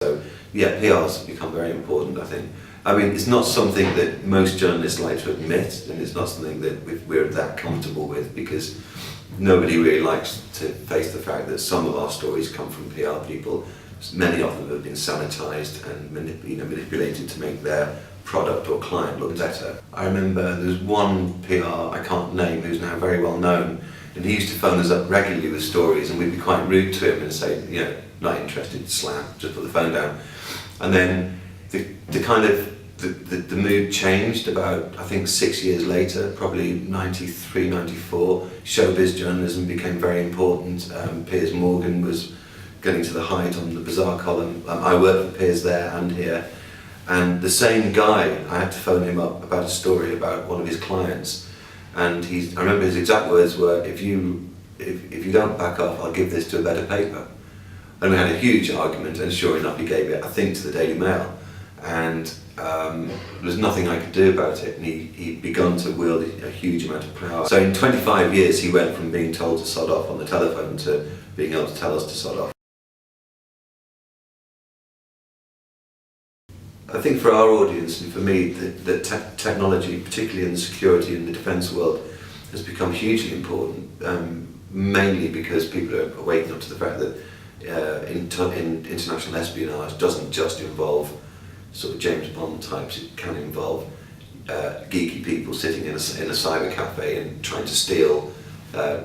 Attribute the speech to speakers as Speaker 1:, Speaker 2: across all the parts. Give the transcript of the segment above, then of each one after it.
Speaker 1: So yeah, PR's become very important, I think. I mean, it's not something that most journalists like to admit, and it's not something that we're that comfortable with, because nobody really likes to face the fact that some of our stories come from PR people. Many of them have been sanitized and manipulated to make their product or client look better. I remember there's one PR I can't name who's now very well known, and he used to phone us up regularly with stories, and we'd be quite rude to him and say, you know, not interested, slam, just put the phone down. And then the mood changed about, I think, 6 years later, probably 93, 94. Showbiz journalism became very important. Piers Morgan was getting to the height on the Bazaar column. I worked for Piers there and here. And the same guy, I had to phone him up about a story about one of his clients. And I remember his exact words were, if you don't back off, I'll give this to a better paper. And we had a huge argument, and sure enough he gave it, I think, to the Daily Mail. And there was nothing I could do about it, and he'd begun to wield a huge amount of power. So in 25 years he went from being told to sod off on the telephone to being able to tell us to sod off. I think for our audience, and for me, the technology, particularly in the security and the defence world, has become hugely important, mainly because people are waking up to the fact that international espionage doesn't just involve sort of James Bond types. It can involve geeky people sitting in a cyber cafe and trying to steal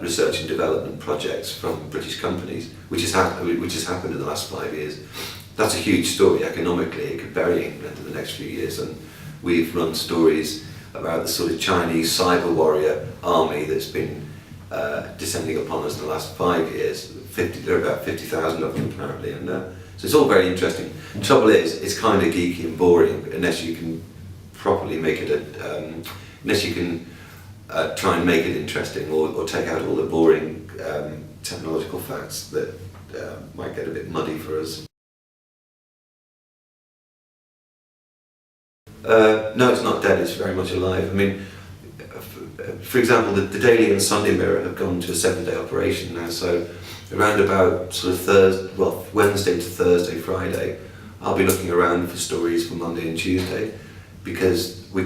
Speaker 1: research and development projects from British companies, which has happened in the last 5 years. That's a huge story economically. It could bury England in the next few years, and we've run stories about the sort of Chinese cyber warrior army that's been descending upon us in the last 5 years. There are about 50,000 of them apparently, and so it's all very interesting. The trouble is, it's kind of geeky and boring unless you can properly make it unless you can try and make it interesting, or take out all the boring technological facts that might get a bit muddy for us. No, it's not dead, it's very much alive. I mean, for example, the Daily and Sunday Mirror have gone to a 7-day operation now, so around about sort of Wednesday to Thursday, Friday, I'll be looking around for stories for Monday and Tuesday, because we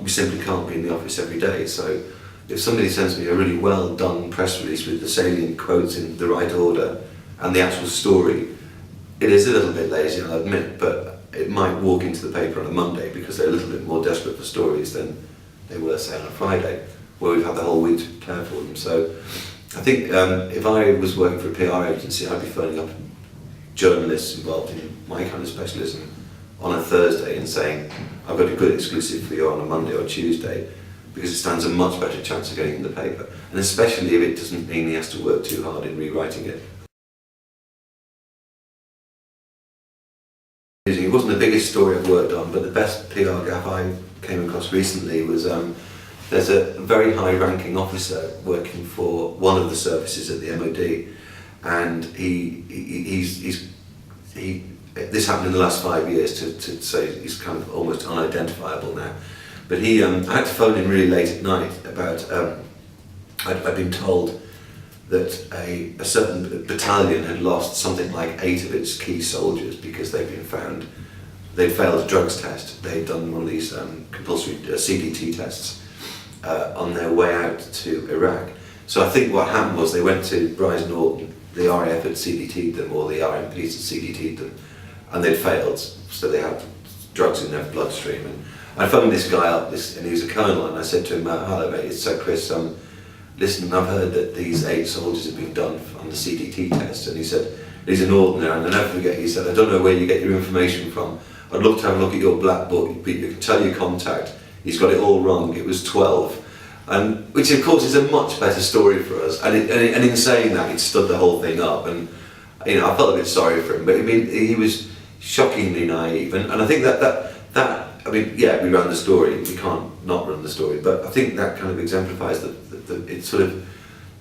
Speaker 1: simply can't be in the office every day. So if somebody sends me a really well done press release with the salient quotes in the right order and the actual story, it is a little bit lazy, I'll admit, but it might walk into the paper on a Monday because they're a little bit more desperate for stories than they were, say, on a Friday, where we've had the whole week to prepare for them. So I think if I was working for a PR agency, I'd be phoning up journalists involved in my kind of specialism on a Thursday and saying, I've got a good exclusive for you on a Monday or Tuesday, because it stands a much better chance of getting in the paper, and especially if it doesn't mean he has to work too hard in rewriting it. It wasn't the biggest story I've worked on, but the best PR gaffe I came across recently was there's a very high-ranking officer working for one of the services at the MOD, and this happened in the last 5 years, to say he's kind of almost unidentifiable now. But I had to phone him really late at night about, I'd been told that a certain battalion had lost something like 8 of its key soldiers because they'd failed a drugs test. They'd done one of these compulsory CDT tests on their way out to Iraq. So I think what happened was they went to Bryce Norton, the RAF had CDT'd them, or the RMPs had CDT'd them, and they'd failed, so they had drugs in their bloodstream. And I phoned this guy up, and he was a colonel, and I said to him, hello mate, it's Chris, listen, I've heard that these 8 soldiers have been done on the CDT test. And he said, he's an ordinary, and I'll never forget, he said, I don't know where you get your information from. I'd love to have a look at your black book, but you can tell your contact, he's got it all wrong, it was 12. And which of course is a much better story for us. And in saying that, it stood the whole thing up. And you know, I felt a bit sorry for him, but I mean, he was shockingly naive. And I think that I mean, yeah, we ran the story, we can't not run the story, but I think that kind of exemplifies it sort of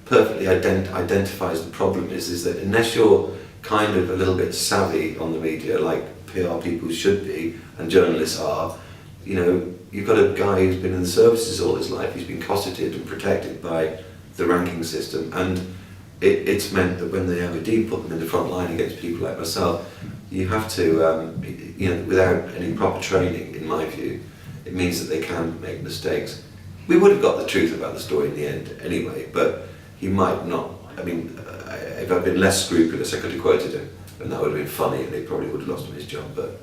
Speaker 1: perfectly identifies the problem is that unless you're kind of a little bit savvy on the media, like PR people should be, and journalists are, you know, you've got a guy who's been in the services all his life, he's been cosseted and protected by the ranking system, and it's meant that when the MOD put them in the front line against people like myself, you have to, without any proper training, in my view, it means that they can make mistakes. We would have got the truth about the story in the end anyway, but he might not. I mean, if I'd been less scrupulous, I could have quoted him, and that would have been funny, and he probably would have lost him his job, but,